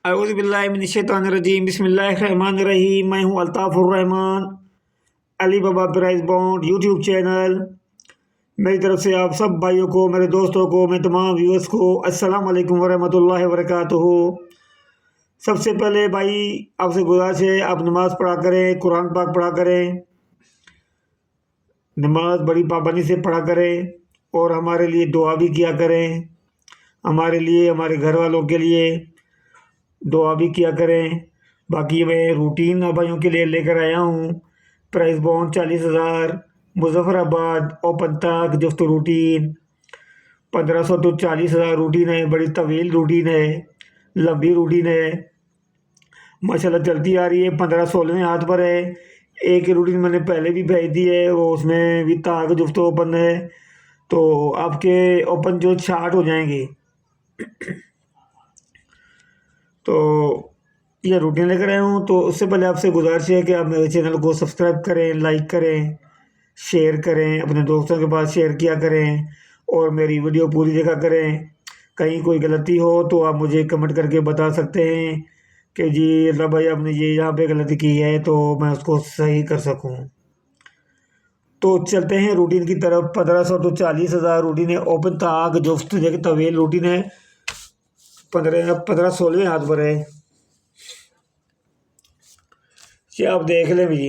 औज़ुबिल्लाहिमिनश्शैतानिर्रजीम बिस्मिल्लाहिर्रहमानिर्रहीम। मैं हूँ अल्ताफ़ुर्रहमान। अली बाबा प्राइस बॉन्ड यूट्यूब चैनल मेरी तरफ से आप सब भाइयों को, मेरे दोस्तों को, मैं तमाम व्यूअर्स को अस्सलाम वालेकुम वरहमतुल्लाहि वबरकातुहू। सबसे पहले भाई आपसे गुजारिश है, आप नमाज़ पढ़ा करें, कुरान पाक पढ़ा करें, नमाज बड़ी पाबंदी से पढ़ा करें और हमारे लिए दुआ भी किया करें। हमारे लिए, हमारे घर वालों के लिए दुआ भी किया करें। बाकी मैं रूटीन भाइयों के लिए लेकर आया हूँ। प्राइस बॉन्ड 40,000, मुजफ्फराबाद ओपन तक जुफ्त रूटीन 1500 तो 40,000 रूटीन है। बड़ी तवील रूटीन है, लंबी रूटीन है, माशाल्लाह चलती आ रही है। 15-16वें हाथ पर है। एक रूटीन मैंने पहले भी भेज दी है, वो उसमें भी ताक जुफ्त ओपन है, तो आपके ओपन जो 60 हो जाएंगे। तो ये रूटीन लेकर आया हूँ। तो उससे पहले आपसे गुजारिश है कि आप मेरे चैनल को सब्सक्राइब करें, लाइक करें, शेयर करें, अपने दोस्तों के पास शेयर किया करें और मेरी वीडियो पूरी देखा करें। कहीं कोई गलती हो तो आप मुझे कमेंट करके बता सकते हैं कि जी अल्लाह भाई आपने ये यहाँ पे गलती की है, तो मैं उसको सही कर सकूँ। तो चलते हैं रूटीन की तरफ। 1500 तो 40,000 रूटीन है। ओपन ताक जुफ्त देखिए तवील रूटीन है। 16वें हाथ पर है। ये आप देख लें जी।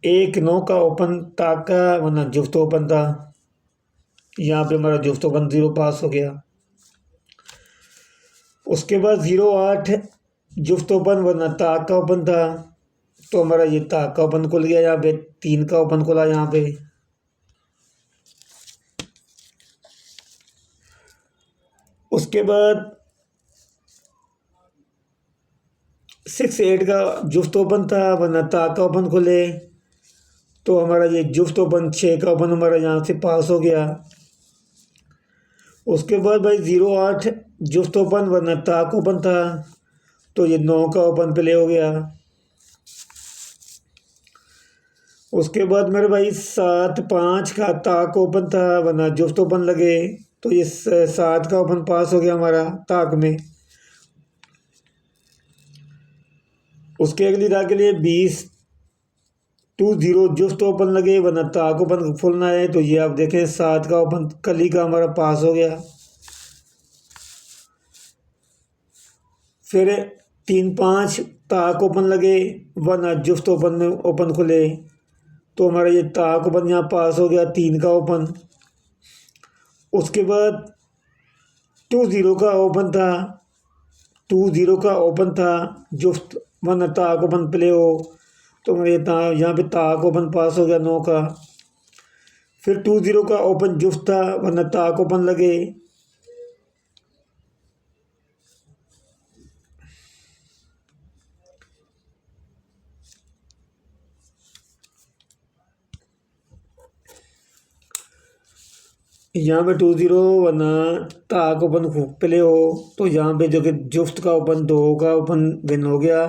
एक 9 का ओपन ताक का वरना जुफ्त ओपन था। यहाँ पे हमारा जुफ्त ओपन 0 पास हो गया। उसके बाद 08 जुफ्त ओपन वरना ताक का ओपन था, तो हमारा ये ताक का ओपन खुल गया। यहाँ पे 3 का ओपन खुला। यहाँ पे उसके बाद 6-8 का जुफ्त ओपन था वरना ताक का ओपन खुले, तो हमारा ये जुफ्त ओपन 6 का ओपन हमारा यहाँ से पास हो गया। उसके बाद भाई 08 जुफ्त ओपन वरना ताक ओपन था, तो ये 9 का ओपन प्ले हो गया। उसके बाद मेरे भाई 7-5 का ताक ओपन था वरना जुफ्त ओपन लगे, तो ये 7 का ओपन पास हो गया हमारा ताक में। उसके अगली राह के लिए 20 जुफ्त ओपन लगे वरना ताक ओपन फुलना है, तो ये आप देखें 7 का ओपन कली का हमारा पास हो गया। फिर 3-5 ताक ओपन लगे वरना जुफ्त ओपन खुले, तो हमारा ये ताक ओपन यहाँ पास हो गया 3 का ओपन। उसके बाद 20 का ओपन था, 20 का ओपन था जुफ्त वरना ताक ओपन प्ले हो, तो हमारे यहाँ पे ताक ओपन पास हो गया 9 का। फिर 20 का ओपन जुफ्त था वरना ताक ओपन लगे, यहाँ पे 20 वरना ताक ओपन प्ले हो, तो यहाँ पे जो कि जुफ्त का ओपन 2 का ओपन विन हो गया।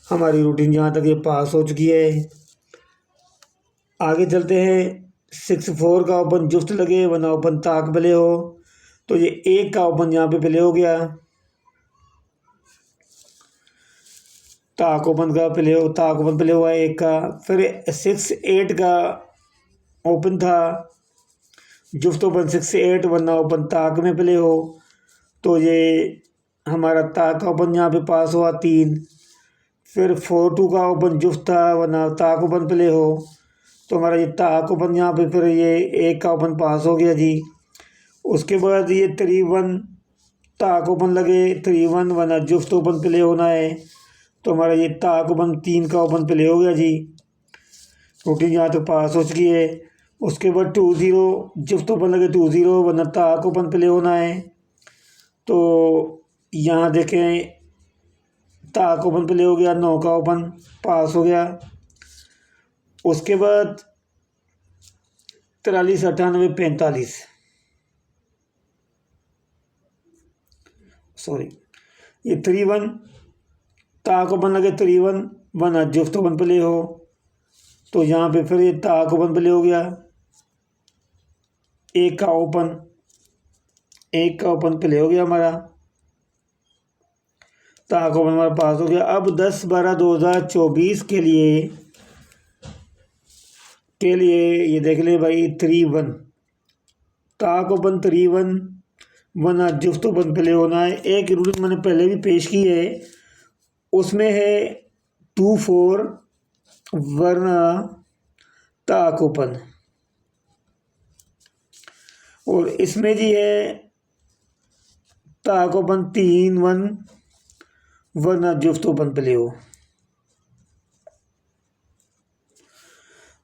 हमारी रूटीन यहाँ तक ये पास हो चुकी है। आगे चलते हैं। 6-4 का ओपन जुफ्त लगे वरना ओपन ताक प्ले हो, तो ये 1 का ओपन यहाँ पे प्ले हो गया। ताक ओपन प्ले हुआ है 1 का। फिर 6-8 का ओपन था, जुफ्त ओपन 6-8 वरना ओपन ताक में प्ले हो, तो ये हमारा ताक का ओपन यहाँ पे पास हुआ 3। फिर 4-2 का ओपन जुफ्त था वरना ताक ओपन प्ले हो, तो हमारा ये ताक ओपन यहाँ पे फिर ये 1 का ओपन पास हो गया जी। उसके बाद ये 3-1 ताक ओपन लगे 3-1 वरना जुफ्त ओपन प्ले होना है, तो हमारा ये ताक ओपन 3 का ओपन प्ले हो गया जी। रूटीन यहाँ तक पास हो चुकी है। उसके बाद 20 जुफ्त ओपन लगे 20 वरना ताक ओपन प्ले होना है, तो यहाँ देखें ताक ओपन प्ले हो गया 9 का ओपन पास हो गया। उसके बाद 43, 98, 45 सॉरी ये 3-1 ताक ओपन लगे 3-1 वरना जुफ्त ओपन प्ले हो, तो यहाँ पे फिर ये ताक ओपन प्ले हो गया 1 का ओपन 1 का ओपन प्ले हो गया हमारा, ताक ओपन हमारे पास हो गया। अब 10/12/2024 के लिए ये देख ले भाई 3-1, ताक ओपन 3-1 वरना जुफ्त ओपन प्ले होना है। एक रूल मैंने पहले भी पेश की है, उसमें है 2-4 वरना ताक ओपन, और इसमें जी है ताक ओपन 3-1 वरना जुफ्त ओपन प्ले हो।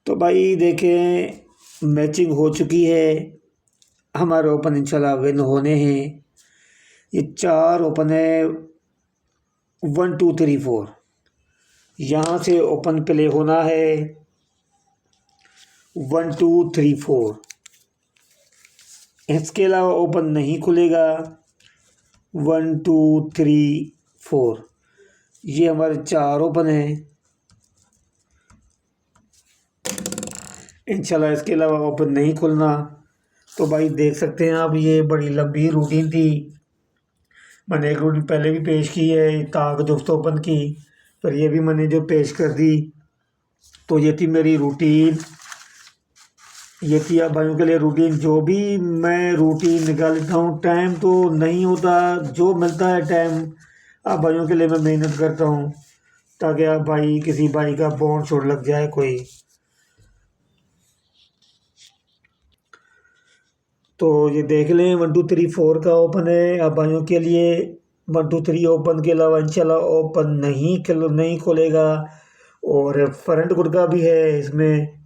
तो भाई देखें मैचिंग हो चुकी है, हमारे ओपन इंशाल्लाह विन होने हैं। ये 4 ओपन है 1 2 3 4, यहाँ से ओपन प्ले होना है 1 2 3 4, इसके अलावा ओपन नहीं खुलेगा 1 2 3 4। ये हमारे 4 ओपन हैं इंशाल्लाह, इसके अलावा ओपन नहीं खुलना। तो भाई देख सकते हैं आप, ये बड़ी लंबी रूटीन थी, मैंने एक रूटीन पहले भी पेश की है ताक जुफ्त ओपन की, पर ये भी मैंने जो पेश कर दी। तो ये थी मेरी रूटीन, ये थी आप भाइयों के लिए रूटीन। जो भी मैं रूटीन निकालता हूँ, टाइम तो नहीं होता, जो मिलता है टाइम आप भाइयों के लिए मैं मेहनत करता हूँ, ताकि आप भाई किसी भाई का बॉन्ड छोड़ लग जाए कोई। तो ये देख लें 1 2 3 4 का ओपन है आप भाइयों के लिए। 1 2 3 ओपन के अलावा इंशाल्लाह ओपन नहीं खोलेगा। और फ्रंट गुटका भी है इसमें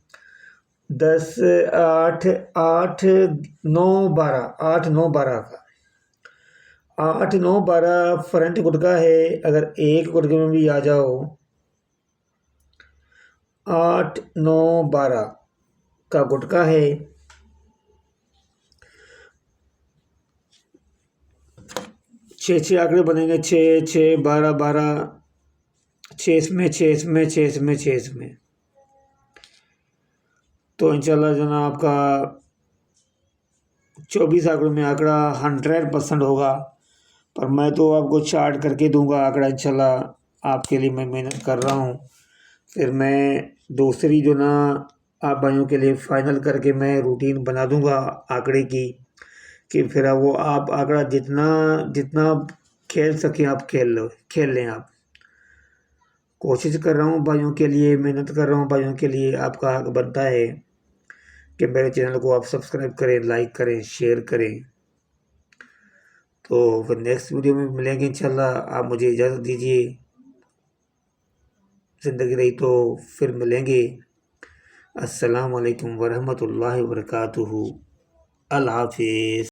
10 8 8 9 12 8 9 12 का 8 9 12 फ्रंट गुटका है। अगर एक गुटके में भी आ जाओ 8 9 12 का गुटका है। 6 आंकड़े बनेंगे, 6 6 12 12, 6 इसमें 6 इसमें 6 इसमें 6 इसमें। तो इंशाल्लाह जो ना आपका 24 आंकड़ों में आंकड़ा 100% होगा, पर मैं तो आपको चार्ट करके दूंगा आंकड़ा इंशाल्लाह, आपके लिए मैं मेहनत कर रहा हूँ। फिर मैं दूसरी जो ना आप भाइयों के लिए फाइनल करके मैं रूटीन बना दूंगा आंकड़े की, कि फिर वो आप आंकड़ा जितना जितना खेल सकें आप खेल लें आप। कोशिश कर रहा हूँ भाइयों के लिए, मेहनत कर रहा हूँ भाइयों के लिए। आपका हक बनता है कि मेरे चैनल को आप सब्सक्राइब करें, लाइक करें, शेयर करें। तो फिर नेक्स्ट वीडियो में मिलेंगे इंशाल्लाह। आप मुझे इजाज़त दीजिए, ज़िंदगी रही तो फिर मिलेंगे। अस्सलाम वालेकुम वरहमतुल्लाहि वबरकातुहू। अल्लाह हाफिज़।